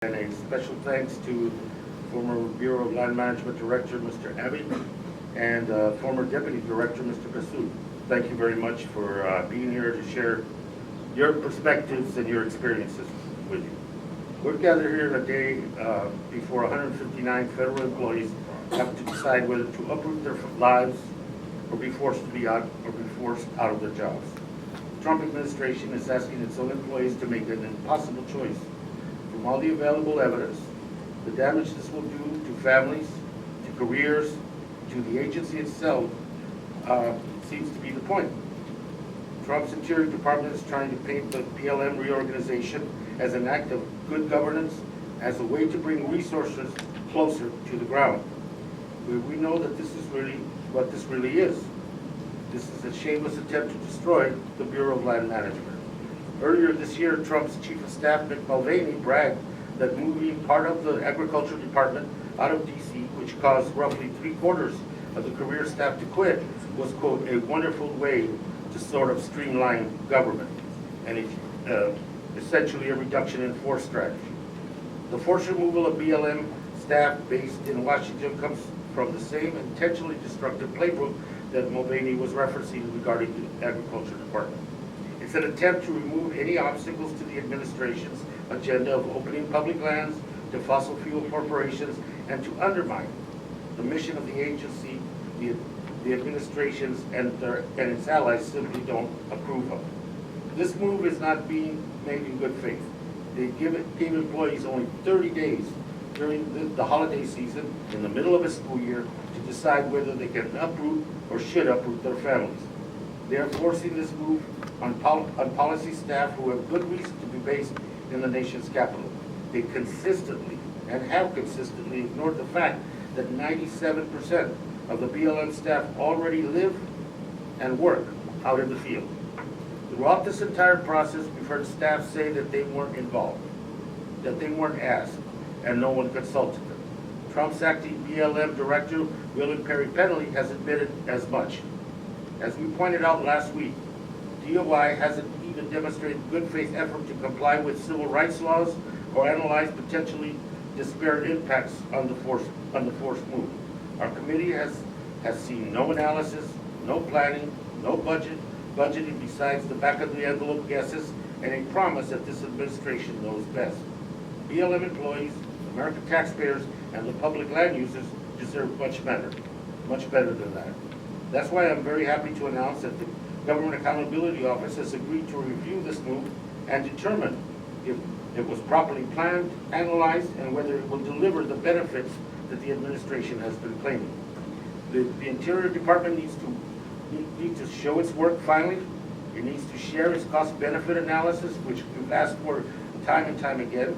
And a special thanks to former Bureau of Land Management Director, Mr. Abbey, and former Deputy Director, Mr. Bisson. Thank you very much for being here to share your perspectives and your experiences with you. We're gathered here today before 159 federal employees have to decide whether to uproot their lives or be forced out of their jobs. The Trump administration is asking its own employees to make an impossible choice. From all the available evidence, the damage this will do to families, to careers, to the agency itself seems to be the point. Trump's Interior Department is trying to paint the BLM reorganization as an act of good governance, as a way to bring resources closer to the ground. We know that this is really what this really is. This is a shameless attempt to destroy the Bureau of Land Management. Earlier this year, Trump's Chief of Staff, Mick Mulvaney, bragged that moving part of the Agriculture Department out of D.C., which caused roughly 3/4 of the career staff to quit, was, quote, a wonderful way to sort of streamline government, and essentially a reduction in force strategy. The forced removal of BLM staff based in Washington comes from the same intentionally destructive playbook that Mulvaney was referencing regarding the Agriculture Department. It's an attempt to remove any obstacles to the administration's agenda of opening public lands to fossil fuel corporations and to undermine the mission of the agency the administrations and its allies simply don't approve of. This move is not being made in good faith. They gave employees only 30 days during the holiday season in the middle of a school year to decide whether they can uproot or should uproot their families. They are forcing this move on policy staff who have good reason to be based in the nation's capital. They consistently and have consistently ignored the fact that 97% of the BLM staff already live and work out in the field. Throughout this entire process, we've heard staff say that they weren't involved, that they weren't asked, and no one consulted them. Trump's acting BLM Director, William Perry Penley, has admitted as much. As we pointed out last week, DOI hasn't even demonstrated good faith effort to comply with civil rights laws or analyze potentially disparate impacts on the forced move. Our committee has seen no analysis, no planning, no budgeting besides the back of the envelope guesses and a promise that this administration knows best. BLM employees, American taxpayers, and the public land users deserve much better than that. That's why I'm very happy to announce that the Government Accountability Office has agreed to review this move and determine if it was properly planned, analyzed, and whether it will deliver the benefits that the administration has been claiming. The Interior Department needs to show its work finally. It needs to share its cost-benefit analysis, which we've asked for time and time again.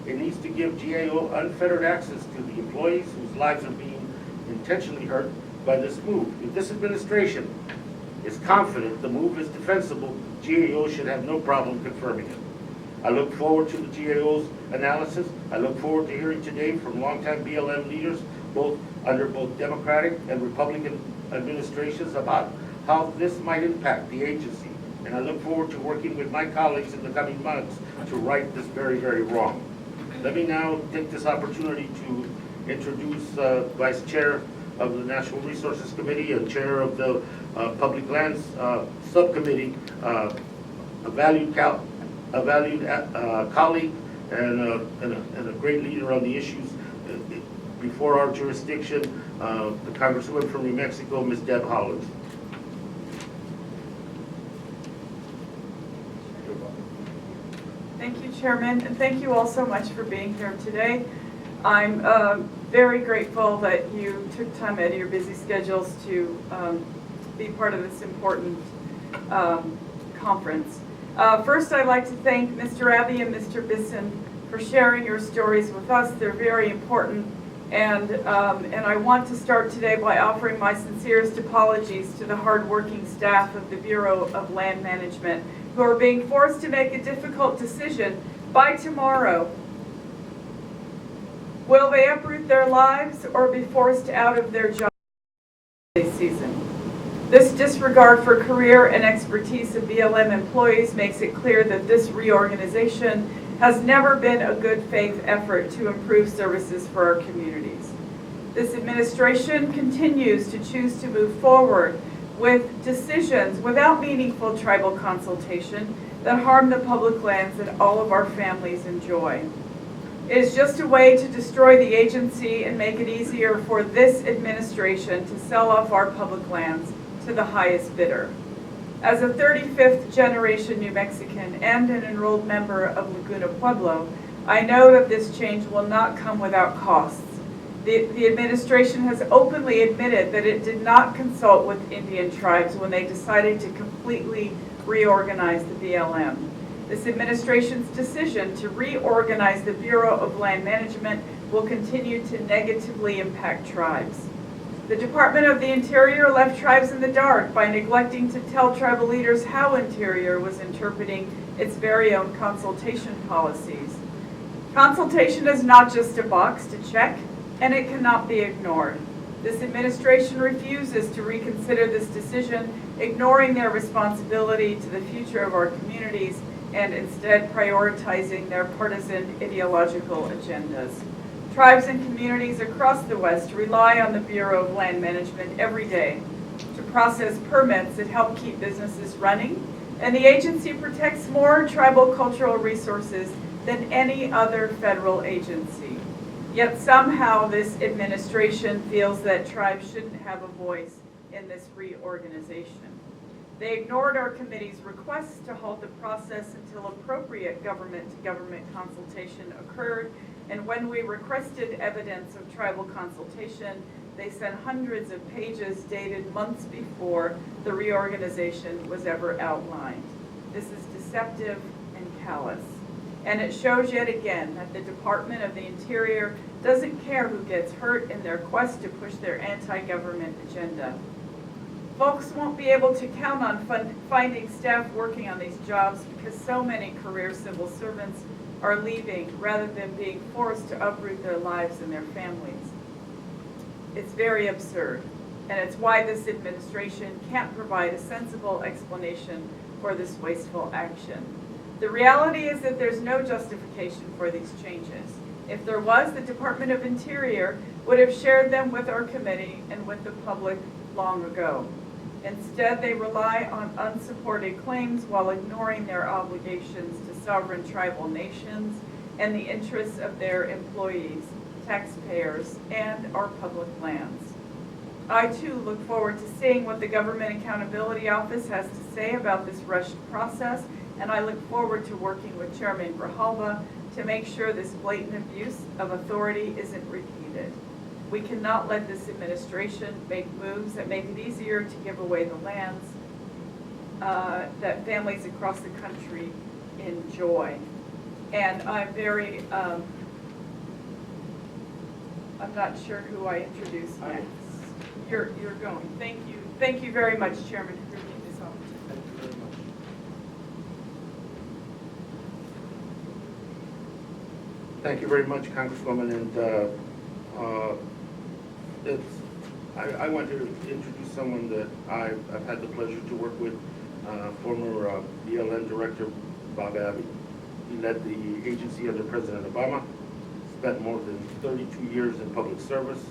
It needs to give GAO unfettered access to the employees whose lives are being intentionally hurt by this move. If this administration is confident the move is defensible, GAO should have no problem confirming it. I look forward to the GAO's analysis. I look forward to hearing today from longtime BLM leaders, under both Democratic and Republican administrations, about how this might impact the agency. And I look forward to working with my colleagues in the coming months to right this very, very wrong. Let me now take this opportunity to introduce Vice Chair of the Natural Resources Committee and Chair of the Public Lands Subcommittee, a valued colleague and a great leader on the issues before our jurisdiction, the Congresswoman from New Mexico, Ms. Deb Haaland. Thank you, Chairman, and thank you all so much for being here today. I'm very grateful that you took time out of your busy schedules to be part of this important conference. First, I'd like to thank Mr. Abbey and Mr. Bisson for sharing your stories with us. They're very important, and I want to start today by offering my sincerest apologies to the hardworking staff of the Bureau of Land Management who are being forced to make a difficult decision by tomorrow. Will they uproot their lives or be forced out of their job this season? This disregard for career and expertise of BLM employees makes it clear that this reorganization has never been a good faith effort to improve services for our communities. This administration continues to choose to move forward with decisions without meaningful tribal consultation that harm the public lands that all of our families enjoy. It is just a way to destroy the agency and make it easier for this administration to sell off our public lands to the highest bidder. As a 35th generation New Mexican and an enrolled member of Laguna Pueblo, I know that this change will not come without costs. The administration has openly admitted that it did not consult with Indian tribes when they decided to completely reorganize the BLM. This administration's decision to reorganize the Bureau of Land Management will continue to negatively impact tribes. The Department of the Interior left tribes in the dark by neglecting to tell tribal leaders how Interior was interpreting its very own consultation policies. Consultation is not just a box to check, and it cannot be ignored. This administration refuses to reconsider this decision, ignoring their responsibility to the future of our communities and instead prioritizing their partisan ideological agendas. Tribes and communities across the West rely on the Bureau of Land Management every day to process permits that help keep businesses running, and the agency protects more tribal cultural resources than any other federal agency. Yet somehow this administration feels that tribes shouldn't have a voice in this reorganization. They ignored our committee's requests to halt the process until appropriate government-to-government consultation occurred, and when we requested evidence of tribal consultation, they sent hundreds of pages dated months before the reorganization was ever outlined. This is deceptive and callous. And it shows yet again that the Department of the Interior doesn't care who gets hurt in their quest to push their anti-government agenda. Folks won't be able to count on finding staff working on these jobs because so many career civil servants are leaving rather than being forced to uproot their lives and their families. It's very absurd, and it's why this administration can't provide a sensible explanation for this wasteful action. The reality is that there's no justification for these changes. If there was, the Department of Interior would have shared them with our committee and with the public long ago. Instead, they rely on unsupported claims while ignoring their obligations to sovereign tribal nations and the interests of their employees, taxpayers, and our public lands. I too look forward to seeing what the Government Accountability Office has to say about this rushed process, and I look forward to working with Chairman Grijalva to make sure this blatant abuse of authority isn't repeated. We cannot let this administration make moves that make it easier to give away the lands that families across the country enjoy. And I'm very, I'm not sure who I introduce next. You're going. Thank you. Thank you very much, Chairman, for giving me this opportunity. Thank you very much. Thank you very much, Congresswoman, and I want to introduce someone that I've had the pleasure to work with, former BLM Director Bob Abbey. He led the agency under President Obama, spent more than 32 years in public service,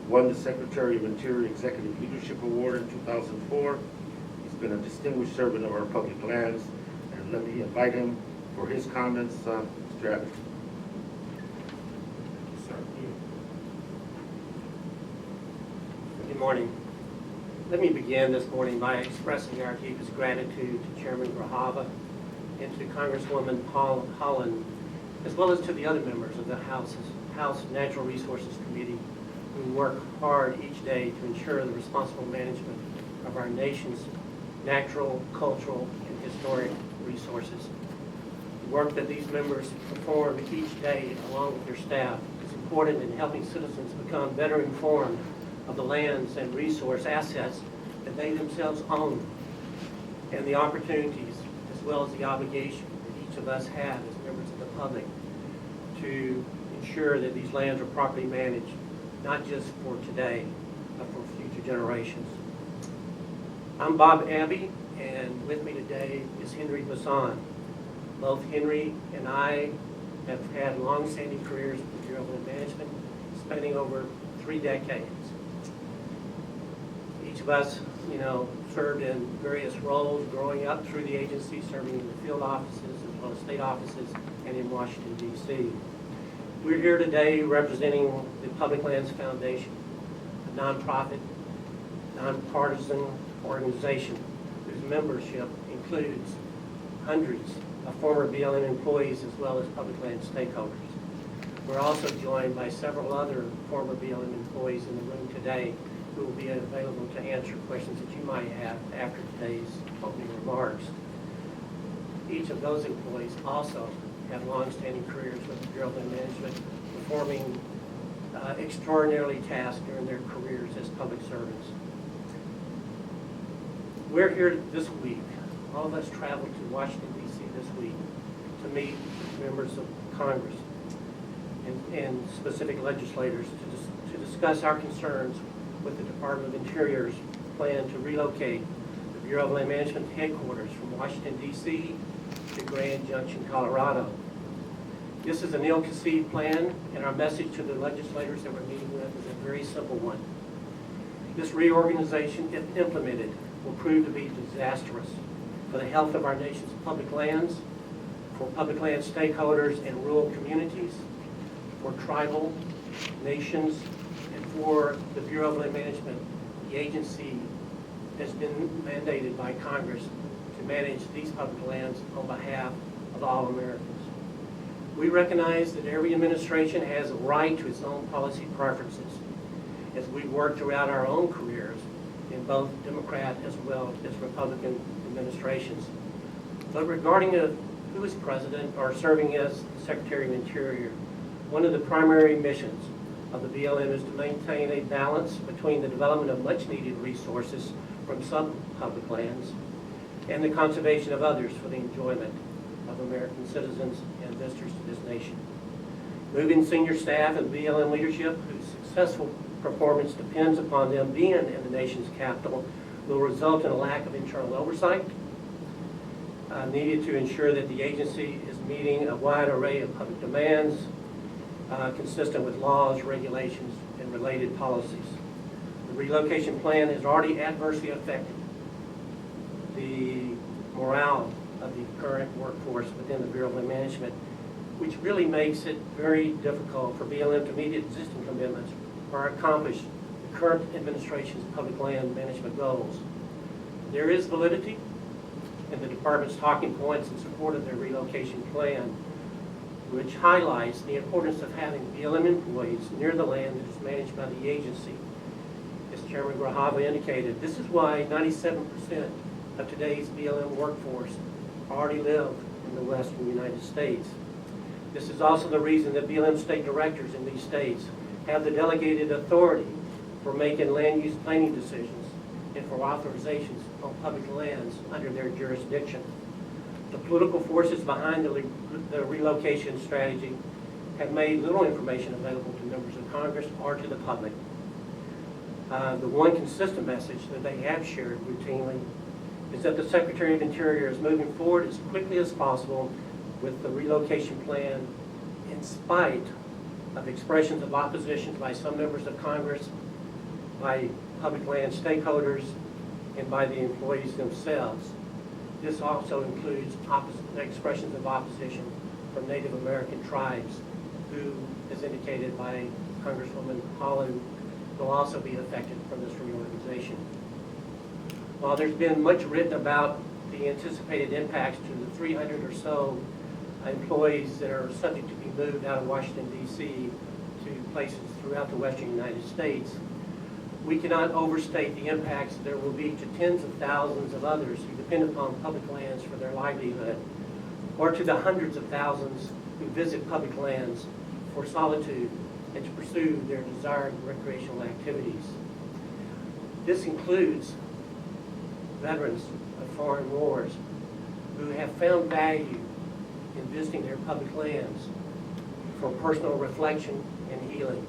won the Secretary of Interior Executive Leadership Award in 2004. He's been a distinguished servant of our public lands, and let me invite him for his comments. Mr. Abbey. Good morning. Let me begin this morning by expressing our deepest gratitude to Chairman Grijalva and to Congresswoman Haaland, as well as to the other members of the House Natural Resources Committee who work hard each day to ensure the responsible management of our nation's natural, cultural, and historic resources. The work that these members perform each day along with their staff is important in helping citizens become better informed of the lands and resource assets that they themselves own, and the opportunities as well as the obligation that each of us have as members of the public to ensure that these lands are properly managed, not just for today, but for future generations. I'm Bob Abbey, and with me today is Henri Bisson. Both Henri and I have had long-standing careers in the Bureau of Land Management, spanning over 3 decades. Each of us, served in various roles growing up through the agency, serving in the field offices as well as state offices and in Washington, D.C. We're here today representing the Public Lands Foundation, a nonprofit, nonpartisan organization whose membership includes hundreds of former BLM employees as well as public land stakeholders. We're also joined by several other former BLM employees in the room today who will be available to answer questions that you might have after today's opening remarks. Each of those employees also have long-standing careers with the Bureau of Land Management, performing extraordinarily tasks during their careers as public servants. We're here this week. All of us traveled to Washington, D.C. this week to meet members of Congress and specific legislators to discuss our concerns with the Department of Interior's plan to relocate the Bureau of Land Management headquarters from Washington, D.C. to Grand Junction, Colorado. This is an ill-conceived plan, and our message to the legislators that we're meeting with is a very simple one. This reorganization, if implemented, will prove to be disastrous for the health of our nation's public lands, for public land stakeholders and rural communities, for tribal nations, and for the Bureau of Land Management, the agency has been mandated by Congress to manage these public lands on behalf of all Americans. We recognize that every administration has a right to its own policy preferences as we work throughout our own careers in both Democrat as well as Republican administrations. But regarding who is president or serving as Secretary of Interior, one of the primary missions of the BLM is to maintain a balance between the development of much-needed resources from some public lands and the conservation of others for the enjoyment of American citizens and visitors to this nation. Moving senior staff and BLM leadership whose successful performance depends upon them being in the nation's capital will result in a lack of internal oversight needed to ensure that the agency is meeting a wide array of public demands consistent with laws, regulations, and related policies. The relocation plan has already adversely affected the morale of the current workforce within the Bureau of Land Management, which really makes it very difficult for BLM to meet existing commitments or accomplish the current administration's public land management goals. There is validity in the department's talking points in support of their relocation plan, which highlights the importance of having BLM employees near the land that is managed by the agency. As Chairman Grijalva indicated, this is why 97% of today's BLM workforce already live in the western United States. This is also the reason that BLM state directors in these states have the delegated authority for making land use planning decisions and for authorizations on public lands under their jurisdiction. The political forces behind the relocation strategy have made little information available to members of Congress or to the public. The one consistent message that they have shared routinely is that the Secretary of Interior is moving forward as quickly as possible with the relocation plan in spite of expressions of opposition by some members of Congress, by public land stakeholders, and by the employees themselves. This also includes expressions of opposition from Native American tribes who, as indicated by Congresswoman Haaland, will also be affected from this reorganization. While there's been much written about the anticipated impacts to the 300 or so employees that are subject to be moved out of Washington, D.C. to places throughout the western United States, we cannot overstate the impacts there will be to tens of thousands of others who depend upon public lands for their livelihood, or to the hundreds of thousands who visit public lands for solitude and to pursue their desired recreational activities. This includes veterans of foreign wars who have found value in visiting their public lands for personal reflection and healing.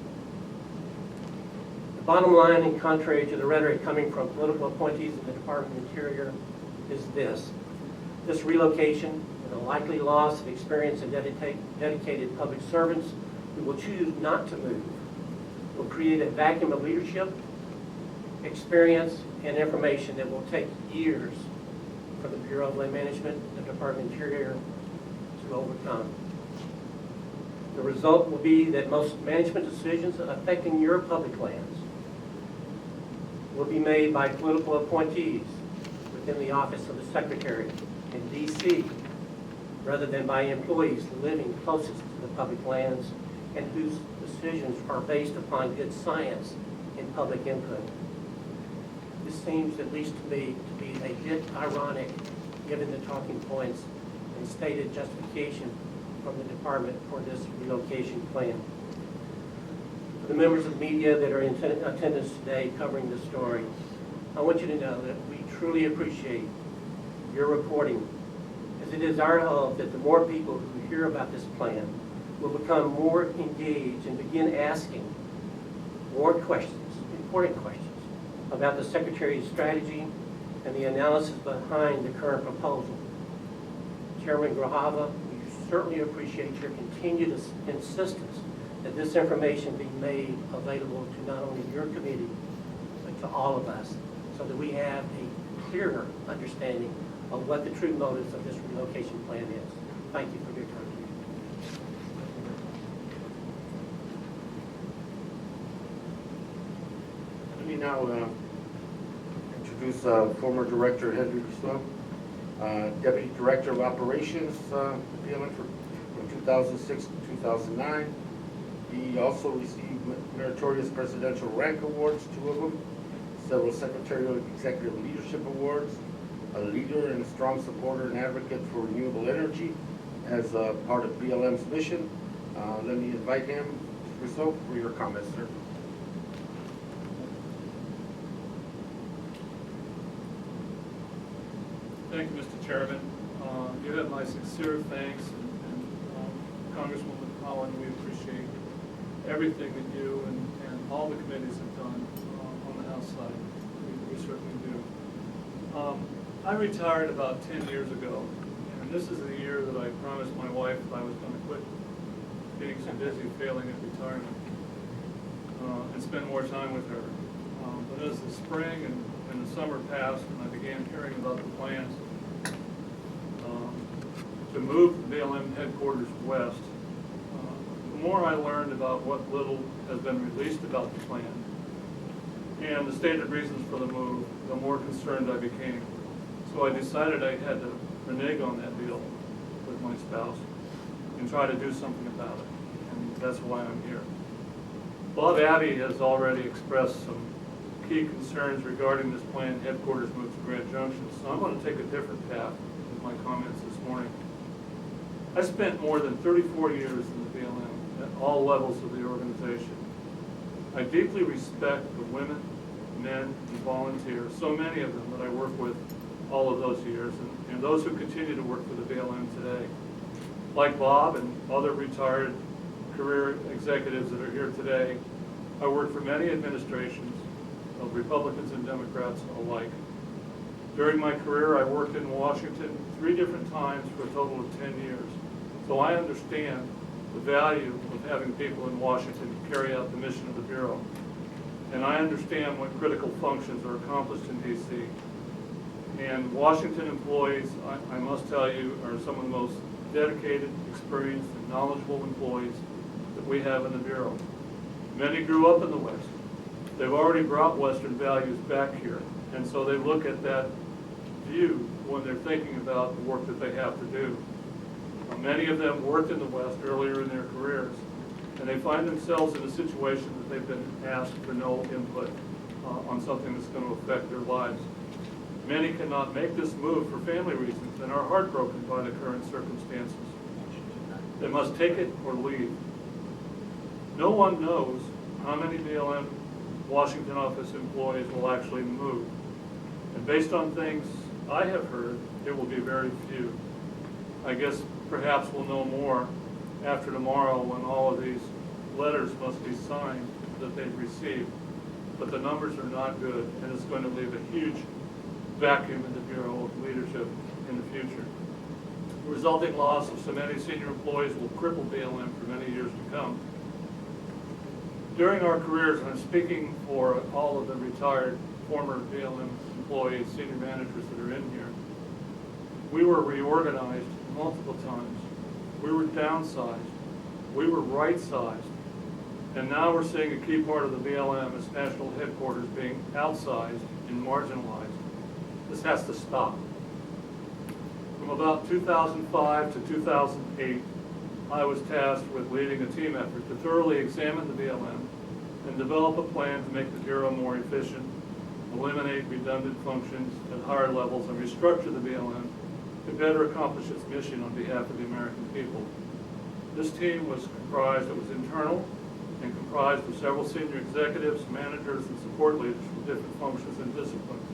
The bottom line, and contrary to the rhetoric coming from political appointees in the Department of Interior, is this. This relocation, and the likely loss of experienced and dedicated public servants who will choose not to move will create a vacuum of leadership, experience, and information that will take years for the Bureau of Land Management and the Department of Interior to overcome. The result will be that most management decisions affecting your public lands will be made by political appointees within the office of the Secretary in D.C. rather than by employees living closest to the public lands and whose decisions are based upon good science and public input. This seems, at least to me, to be a bit ironic given the talking points and stated justification from the department for this relocation plan. For the members of the media that are in attendance today covering this story, I want you to know that we truly appreciate your reporting, as it is our hope that the more people who hear about this plan will become more engaged and begin asking more questions, important questions, about the Secretary's strategy and the analysis behind the current proposal. Chairman Grijalva, we certainly appreciate your continued insistence that this information be made available to not only your committee, but to all of us, so that we have a clearer understanding of what the true motives of this relocation plan is. Thank you for your time. Let me now introduce former Director Henri, Deputy Director of Operations, BLM from 2006 to 2009. He also received meritorious presidential rank awards, 2 of them, several secretarial executive leadership awards, a leader and a strong supporter and advocate for renewable energy as part of BLM's mission. Let me invite him, Rousseau, for your comments, sir. Thank you, Mr. Chairman. You have my sincere thanks, and Congresswoman Haaland, we appreciate everything that you and all the committees have done on the House side. We certainly do. I retired about 10 years ago, and this is the year that I promised my wife I was going to quit being so busy failing at retirement and spend more time with her. But as the spring and the summer passed and I began hearing about the plans to move the BLM headquarters west, the more I learned about what little has been released about the plan and the stated reasons for the move, the more concerned I became. So I decided I had to renege on that deal with my spouse and try to do something about it. And that's why I'm here. Bob Abbey has already expressed some key concerns regarding this planned headquarters move to Grand Junction, so I'm going to take a different path with my comments this morning. I spent more than 34 years in the BLM at all levels of the organization. I deeply respect the women, men, and volunteers, so many of them that I work with all of those years, and those who continue to work for the BLM today. Like Bob and other retired career executives that are here today, I worked for many administrations of Republicans and Democrats alike. During my career, I worked in Washington 3 different times for a total of 10 years. So I understand the value of having people in Washington carry out the mission of the Bureau. And I understand what critical functions are accomplished in D.C. And Washington employees, I must tell you, are some of the most dedicated, experienced, and knowledgeable employees that we have in the Bureau. Many grew up in the West. They've already brought Western values back here, and so they look at that view when they're thinking about the work that they have to do. Many of them worked in the West earlier in their careers, and they find themselves in a situation that they've been asked for no input on something that's going to affect their lives. Many cannot make this move for family reasons and are heartbroken by the current circumstances. They must take it or leave. No one knows how many BLM Washington office employees will actually move. And based on things I have heard, it will be very few. I guess perhaps we'll know more after tomorrow when all of these letters must be signed that they've received. But the numbers are not good, and it's going to leave a huge vacuum in the Bureau of leadership in the future. The resulting loss of so many senior employees will cripple BLM for many years to come. During our careers, and I'm speaking for all of the retired former BLM employees, senior managers that are in here, we were reorganized multiple times. We were downsized. We were right-sized. And now we're seeing a key part of the BLM, its national headquarters, being outsized and marginalized. This has to stop. From about 2005 to 2008, I was tasked with leading a team effort to thoroughly examine the BLM and develop a plan to make the Bureau more efficient, eliminate redundant functions at higher levels, and restructure the BLM to better accomplish its mission on behalf of the American people. This team was internal and comprised of several senior executives, managers, and support leaders from different functions and disciplines.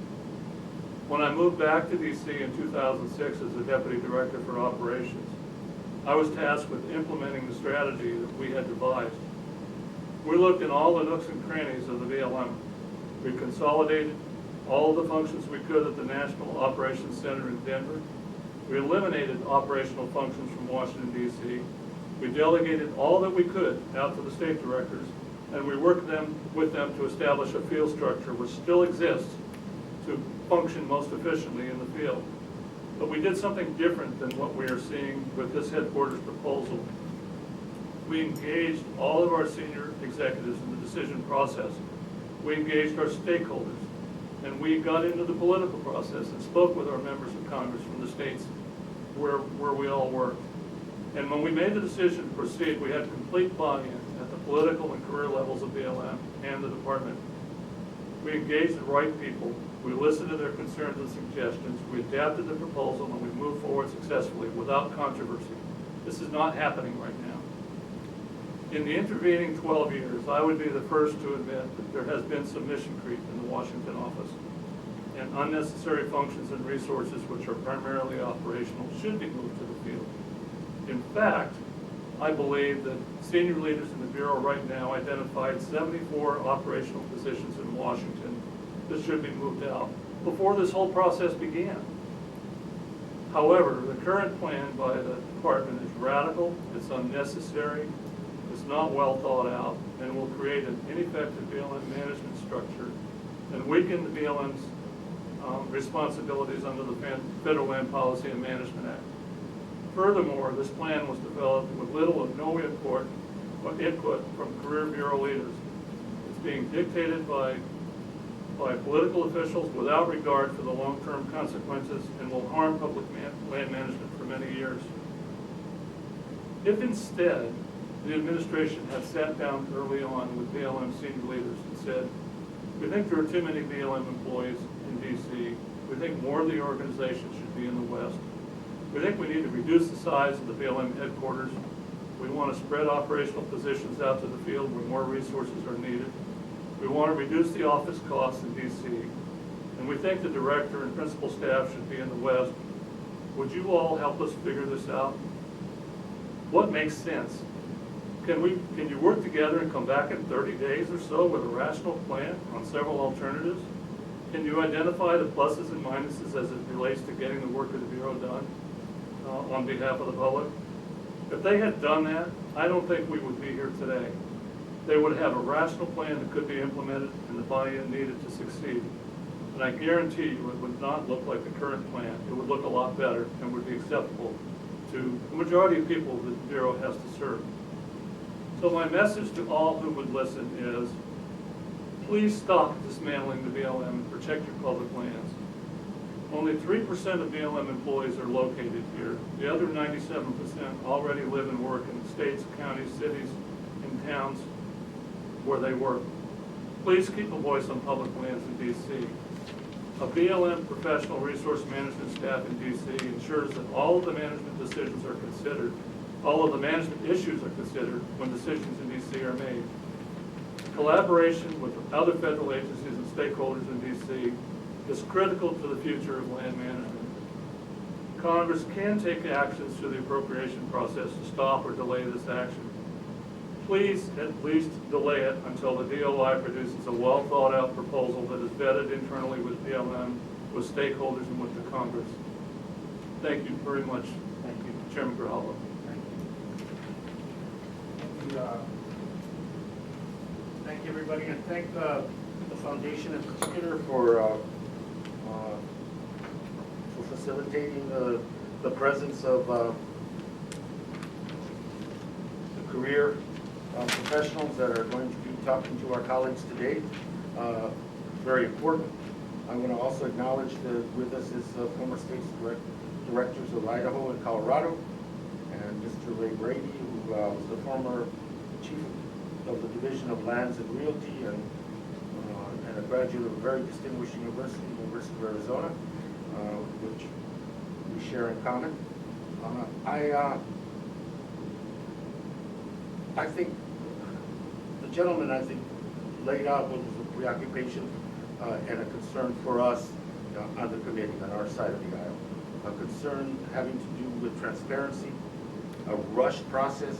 When I moved back to DC in 2006 as the Deputy Director for Operations, I was tasked with implementing the strategy that we had devised. We looked in all the nooks and crannies of the BLM. We consolidated all the functions we could at the National Operations Center in Denver. We eliminated operational functions from Washington, D.C. We delegated all that we could out to the state directors, and we worked with them to establish a field structure which still exists to function most efficiently in the field. But we did something different than what we are seeing with this headquarters proposal. We engaged all of our senior executives in the decision process. We engaged our stakeholders, and we got into the political process and spoke with our members of Congress from the states where we all worked. And when we made the decision to proceed, we had complete buy-in at the political and career levels of BLM and the department. We engaged the right people. We listened to their concerns and suggestions. We adapted the proposal, and we moved forward successfully without controversy. This is not happening right now. In the intervening 12 years, I would be the first to admit that there has been some mission creep in the Washington office, and unnecessary functions and resources, which are primarily operational, should be moved to the field. In fact, I believe that senior leaders in the Bureau right now identified 74 operational positions in Washington that should be moved out before this whole process began. However, the current plan by the department is radical, it's unnecessary, it's not well thought out, and will create an ineffective BLM management structure and weaken the BLM's responsibilities under the Federal Land Policy and Management Act. Furthermore, this plan was developed with little or no input from career Bureau leaders. It's being dictated by political officials without regard for the long-term consequences and will harm public land management for many years. If instead the administration had sat down early on with BLM senior leaders and said, we think there are too many BLM employees in DC. We think more of the organization should be in the West. We think we need to reduce the size of the BLM headquarters. We want to spread operational positions out to the field where more resources are needed. We want to reduce the office costs in DC. And we think the director and principal staff should be in the West. Would you all help us figure this out? What makes sense? Can you work together and come back in 30 days or so with a rational plan on several alternatives? Can you identify the pluses and minuses as it relates to getting the work of the Bureau done on behalf of the public? If they had done that, I don't think we would be here today. They would have a rational plan that could be implemented and the buy-in needed to succeed. And I guarantee you it would not look like the current plan. It would look a lot better and would be acceptable to the majority of people that the Bureau has to serve. So my message to all who would listen is, please stop dismantling the BLM and protect your public lands. Only 3% of BLM employees are located here. The other 97% already live and work in states, counties, cities, and towns where they work. Please keep a voice on public lands in DC. A BLM professional resource management staff in DC ensures that all of the management decisions are considered, all of the management issues are considered when decisions in DC are made. Collaboration with other federal agencies and stakeholders in DC is critical to the future of land management. Congress can take actions through the appropriation process to stop or delay this action. Please at least delay it until the DOI produces a well-thought-out proposal that is vetted internally with BLM, with stakeholders, and with the Congress. Thank you very much. Thank you. Chairman Grijalva. Thank you, everybody, and thank the foundation in particular for facilitating the presence of the career professionals that are going to be talking to our colleagues today. Very important. I want to also acknowledge that with us is former state's directors of Idaho and Colorado, and Mr. Ray Brady, who was the former chief of the Division of Lands and Realty and a graduate of a very distinguished university, University of Arizona, which we share in common. I think the gentleman, laid out what was a preoccupation and a concern for us on the committee, on our side of the aisle. A concern having to do with transparency, a rushed process,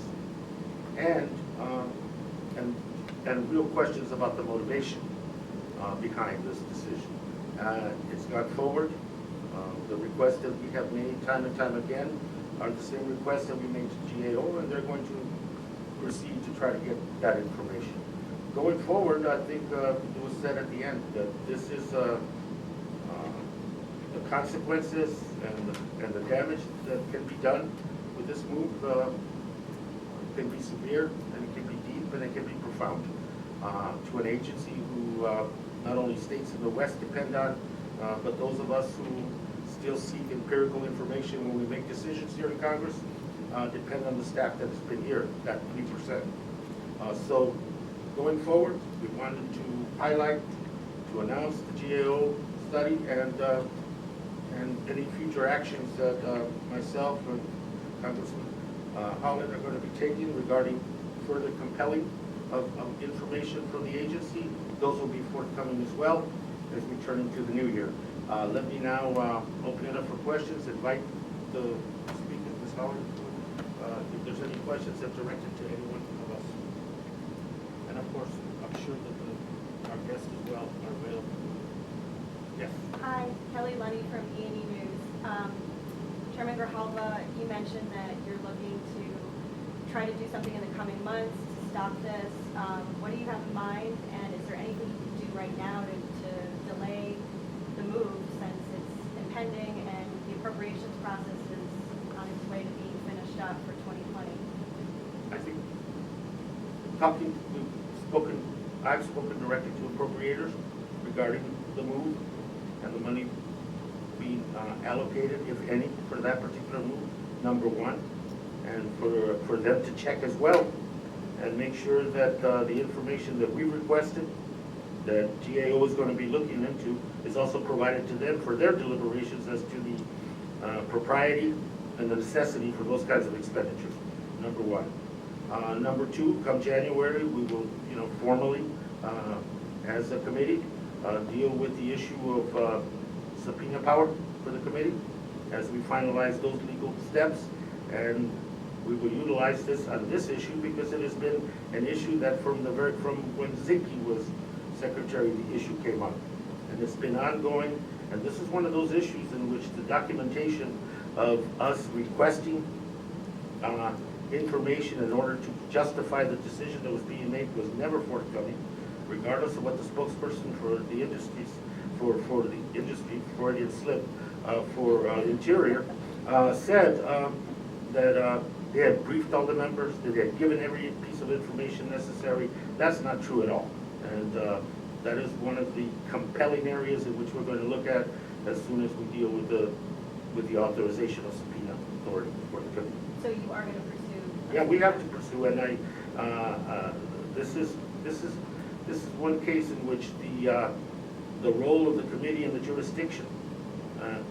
and real questions about the motivation behind this decision. It's gone forward. The requests that we have made time and time again are the same requests that we made to GAO, and they're going to proceed to try to get that information. Going forward, I think it was said at the end that this is the consequences and the damage that can be done with this move can be severe, and it can be deep, and it can be profound to an agency who not only states in the West depend on, but those of us who still seek empirical information when we make decisions here in Congress depend on the staff that has been here, that 3%. So going forward, we wanted to highlight, to announce the GAO study and any future actions that myself and Congressman Haaland are going to be taking regarding further compelling of information from the agency. Those will be forthcoming as well as we turn into the new year. Let me now open it up for questions. Invite the speaker, Ms. Haaland, if there's any questions that are directed to any one of us. And of course, I'm sure that our guests as well are available. Yes. Hi, Kelly Lunny from E&E News. Chairman Grijalva, you mentioned that you're looking to try to do something in the coming months to stop this. What do you have in mind, and is there anything you can do right now to delay the move since it's impending and the appropriations process is on its way to being finished up for 2020? I think I've spoken directly to appropriators regarding the move and the money being allocated, if any, for that particular move, number one, and for them to check as well and make sure that the information that we requested, that GAO is going to be looking into, is also provided to them for their deliberations as to the propriety and the necessity for those kinds of expenditures, number one. Number two, come January, we will, formally, as a committee, deal with the issue of subpoena power for the committee as we finalize those legal steps, and we will utilize this on this issue because it has been an issue that from when Zinke was secretary, the issue came up, and it's been ongoing. And this is one of those issues in which the documentation of us requesting information in order to justify the decision that was being made was never forthcoming, regardless of what the spokesperson for the industries, for the industry, Freudian slip, for Interior, said that they had briefed all the members, that they had given every piece of information necessary. That's not true at all. And that is one of the compelling areas in which we're going to look at as soon as we deal with the authorization of subpoena authority for the committee. So you are going to pursue? Yeah, we have to pursue, and this is one case in which the role of the committee and the jurisdiction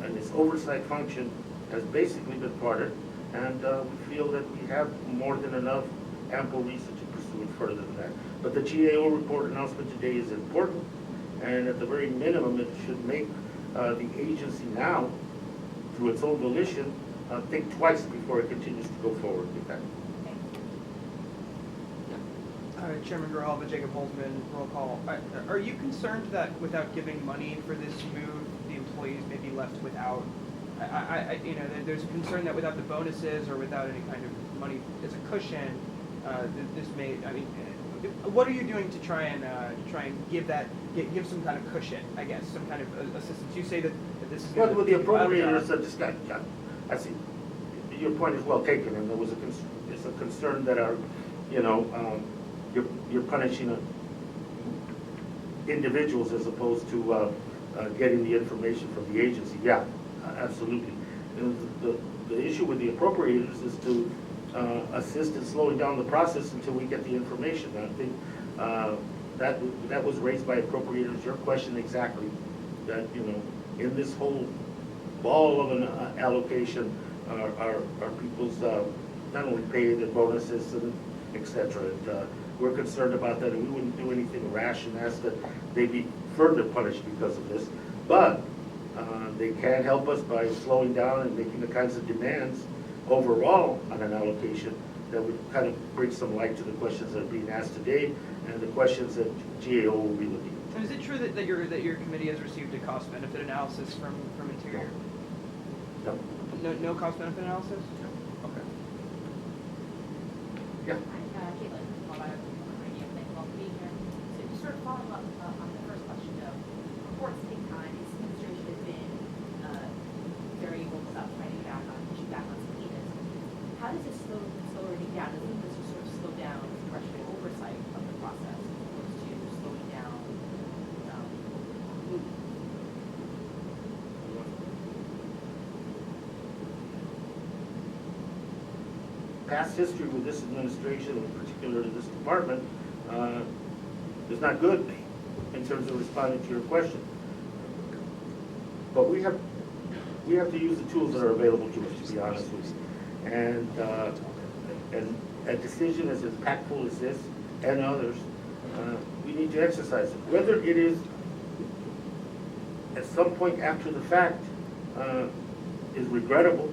and its oversight function has basically been parted, and we feel that we have more than enough ample reason to pursue it further than that. But the GAO report announcement today is important, and at the very minimum, it should make the agency now, through its own volition, think twice before it continues to go forward with that. Chairman Grijalva, Jacob Holzman, roll call. Are you concerned that without giving money for this move, the employees may be left without there's a concern that without the bonuses or without any kind of money as a cushion, this may, what are you doing to try and give some kind of cushion, I guess, some kind of assistance? You say that this is Well, going with the appropriators, I see, your point is well taken, and there was it's a concern that you're punishing individuals as opposed to getting the information from the agency. Yeah, absolutely. The issue with the appropriators is to assist in slowing down the process until we get the information. And I think that was raised by appropriators. Your question exactly, that in this whole ball of an allocation are people's not only pay, the bonuses and et cetera. And we're concerned about that, and we wouldn't do anything rash and ask that they be further punished because of this. But they can help us by slowing down and making the kinds of demands overall on an allocation that would kind of bring some light to the questions that are being asked today and the questions that GAO will be looking at. So is it true that your committee has received a cost-benefit analysis from Interior? No. No cost-benefit analysis? Okay. Yeah. Caitlin, radio, thank you all for being here. So just sort of following up on the first question, though, reports take time. This administration has been very vocal about fighting back on subpoenas. How does this slow everything down? Doesn't this just sort of slow down congressional oversight of the process as opposed to slowing down movement? Past history with this administration, in particular to this department, is not good in terms of responding to your question. But we have to use the tools that are available to us, to be honest with you. And a decision as impactful as this and others, we need to exercise it. Whether it is at some point after the fact is regrettable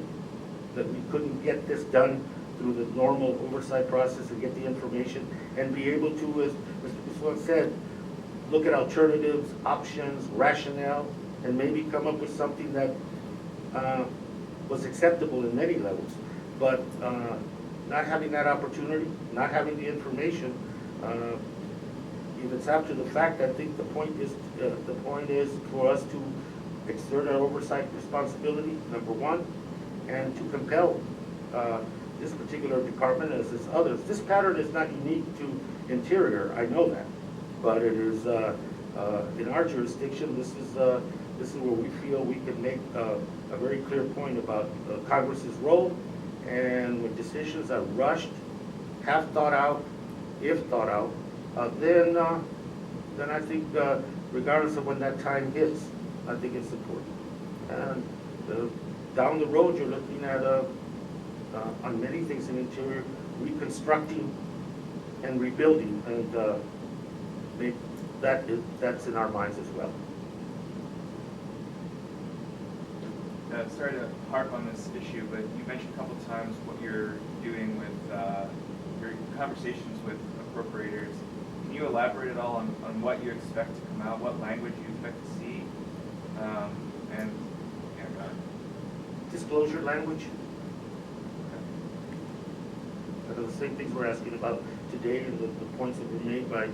that we couldn't get this done through the normal oversight process and get the information and be able to, as Mr. Bisson said, look at alternatives, options, rationale, and maybe come up with something that was acceptable in many levels. But not having that opportunity, not having the information, if it's after the fact, I think the point is for us to exert our oversight responsibility, number one, and to compel this particular department as is others. This pattern is not unique to Interior, I know that, but it is in our jurisdiction. This is where we feel we can make a very clear point about Congress's role, and when decisions are rushed, half thought out, if thought out, then I think regardless of when that time hits, I think it's important. And down the road, you're looking at on many things in Interior, reconstructing and rebuilding, and that's in our minds as well. Sorry to harp on this issue, but you mentioned a couple of times what you're doing with your conversations with appropriators. Can you elaborate at all on what you expect to come out, what language you expect to see, and Disclosure language. The same things we're asking about today, and the points that were made by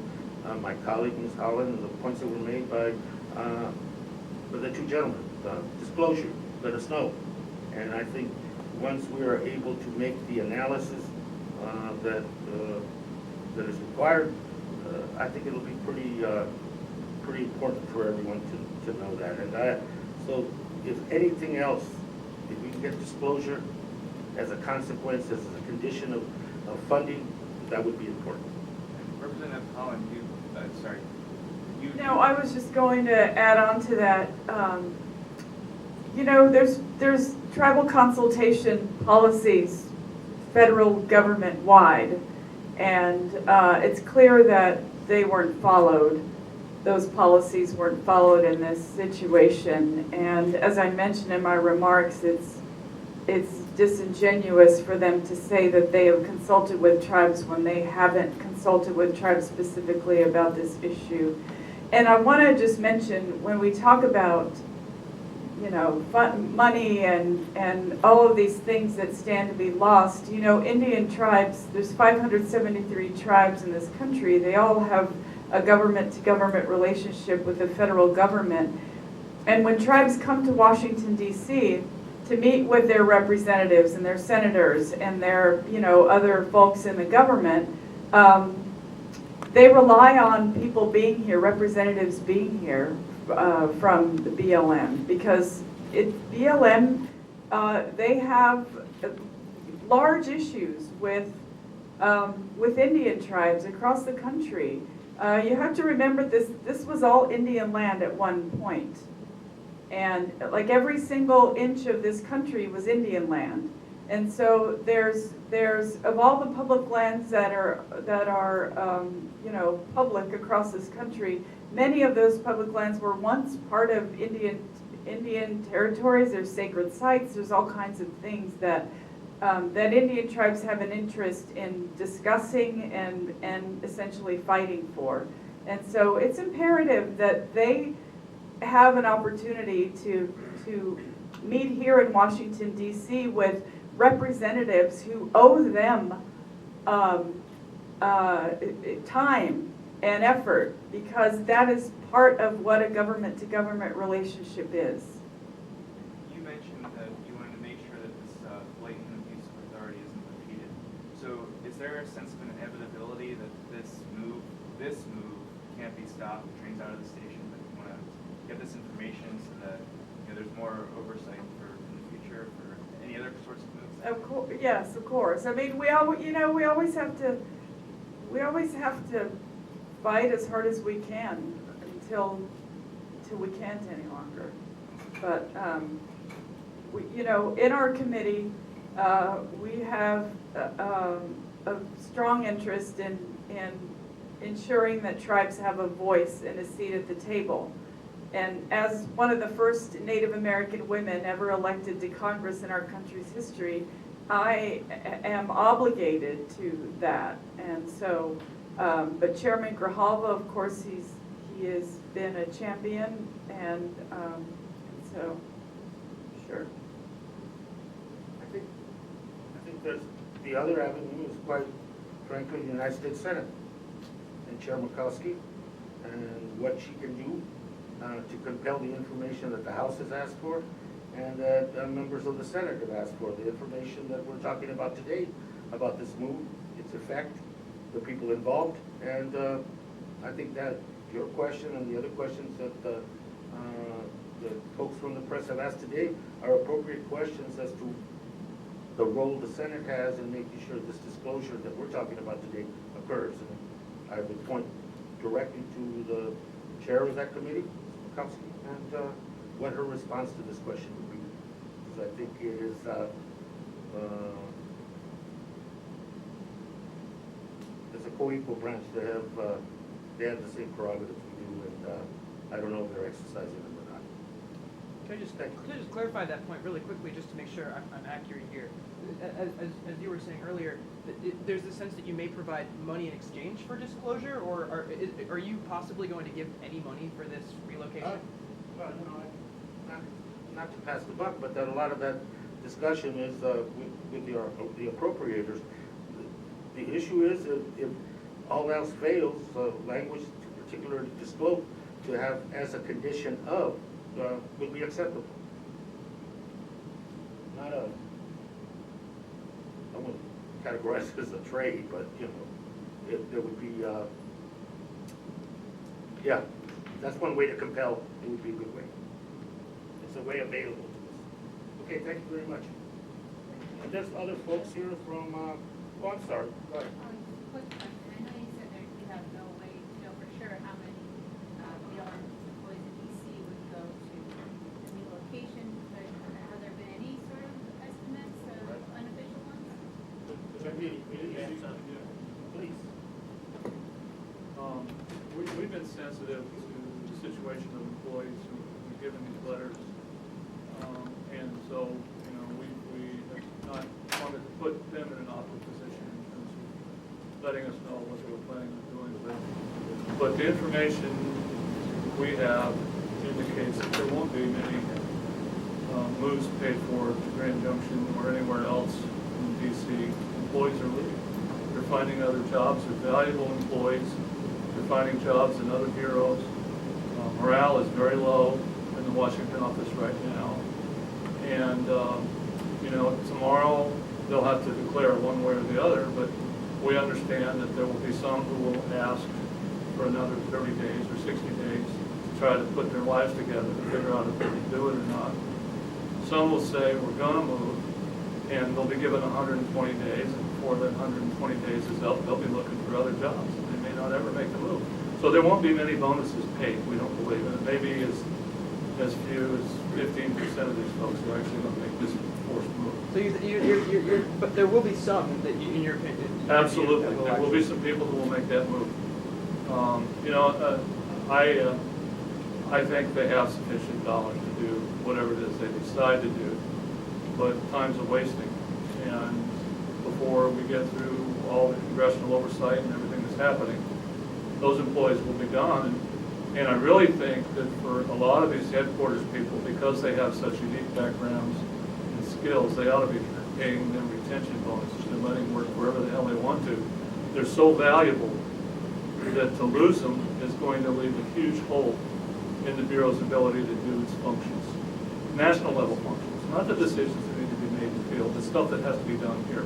my colleague, Ms. Haaland, and the points that were made by the two gentlemen. Disclosure, let us know. And I think once we are able to make the analysis that is required, I think it'll be pretty important for everyone to know that. And so if anything else, if we can get disclosure as a consequence, as a condition of funding, that would be important. Representative Haaland, No, I was just going to add on to that. There's tribal consultation policies, federal government wide, and it's clear that they weren't followed. Those policies weren't followed in this situation, and as I mentioned in my remarks, it's disingenuous for them to say that they have consulted with tribes when they haven't consulted with tribes specifically about this issue. And I want to just mention, when we talk about money and all of these things that stand to be lost. Indian tribes, there's 573 tribes in this country. They all have a government-to-government relationship with the federal government. And when tribes come to Washington, D.C. to meet with their representatives and their senators and their, other folks in the government, they rely on people being here, representatives being here from the BLM, because BLM, they have large issues with Indian tribes across the country. You have to remember this was all Indian land at one point. And like every single inch of this country was Indian land. And so there's of all the public lands that are public across this country, many of those public lands were once part of Indian territories. There's sacred sites. There's all kinds of things that Indian tribes have an interest in discussing and essentially fighting for. And so it's imperative that they have an opportunity to meet here in Washington, D.C. with representatives who owe them time and effort, because that is part of what a government-to-government relationship is. You mentioned that you wanted to make sure that this blatant abuse of authority isn't repeated. So is there a sense of inevitability that this move can't be stopped, the train's out of the station, but you want to get this information so that there's more oversight in the future for any other sorts of moves? Of course, yes, of course. I mean, we always have to fight as hard as we can until we can't any longer. But in our committee, we have a strong interest in ensuring that tribes have a voice and a seat at the table. And as one of the first Native American women ever elected to Congress in our country's history, I am obligated to that. And so, but Chairman Grijalva, of course, he has been a champion, and so, sure. I think there's the other avenue is quite frankly the United States Senate and Chair Murkowski and what she can do to compel the information that the House has asked for and that members of the Senate have asked for, the information that we're talking about today about this move, its effect, the people involved, and I think that your question and the other questions that the folks from the press have asked today are appropriate questions as to the role the Senate has in making sure this disclosure that we're talking about today occurs. And I would point directly to the chair of that committee, Subcommittee, and what her response to this question would be. Because I think it is it's a co-equal branch. They have the same prerogatives we do, and I don't know if they're exercising them or not. Can I just clarify that point really quickly, just to make sure I'm accurate here? As you were saying earlier, there's the sense that you may provide money in exchange for disclosure, or are you possibly going to give any money for this relocation? Well, not to pass the buck, but that a lot of that discussion is with the appropriators. The issue is if all else fails, language to particularly disclose to have as a condition of would be acceptable. Not a, I wouldn't categorize it as a trade, but there would be, yeah, that's one way to compel. It would be a good way. It's a way available to us. Okay, thank you very much. And there's other folks here from, oh, I'm sorry, go ahead. Quick question. I know you said that you have no way to know for sure how many BLM employees in DC would go to the new location, but have there been any sort of estimates of unofficial ones? Please. We've been sensitive to the situation of employees who have given these letters. And so, we have not wanted to put them in an awkward position in terms of letting us know what they were planning on doing with it. But the information we have indicates that there won't be many moves paid for to Grand Junction or anywhere else in DC, employees are leaving. They're finding other jobs, they're valuable employees, they're finding jobs in other bureaus. Morale is very low in the Washington office right now. And, tomorrow they'll have to declare one way or the other, but we understand that there will be some who will ask for another 30 days or 60 days to try to put their lives together to figure out if they can do it or not. Some will say, we're gonna move, and they'll be given 120 days, and before that 120 days is up, they'll be looking for other jobs, and they may not ever make the move. So there won't be many bonuses paid, we don't believe, and it may be as few as 15% of these folks are actually gonna make this forced move. So you're but there will be some that you, in your opinion. Absolutely, there will be some people who will make that move. I think they have sufficient dollars to do whatever it is they decide to do, but time's a wasting. And before we get through all the congressional oversight and everything that's happening, those employees will be gone. And I really think that for a lot of these headquarters people, because they have such unique backgrounds and skills, they ought to be paying them retention bonuses and letting them work wherever the hell they want to. They're so valuable that to lose them is going to leave a huge hole in the Bureau's ability to do its functions, national level functions, not the decisions that need to be made in the field, the stuff that has to be done here.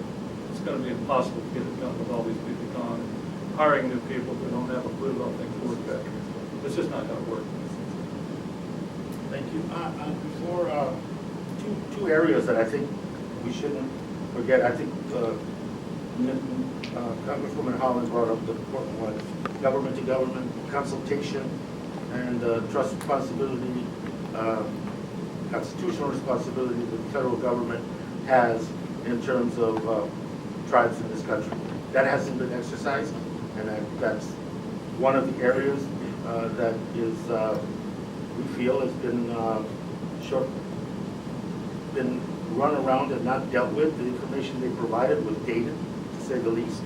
It's going to be impossible to get it done with all these people gone, and hiring new people who don't have a clue how things work better. It's just not going to work. Thank you. Before, two areas that I think we shouldn't forget. I think Congresswoman Haaland brought up the important ones: government to government consultation and trust responsibility, constitutional responsibility that the federal government has in terms of tribes in this country. That hasn't been exercised, and that's one of the areas that is, we feel has been run around and not dealt with. The information they provided was dated, to say the least.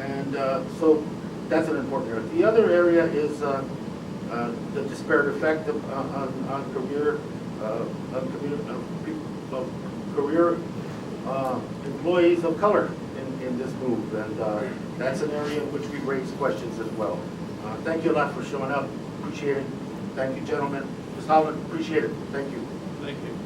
And so that's an important area. The other area is the disparate effect on career employees of color in this move, and that's an area in which we raise questions as well. Thank you a lot for showing up. Appreciate it. Thank you, gentlemen. Ms. Haaland, appreciate it. Thank you. Thank you.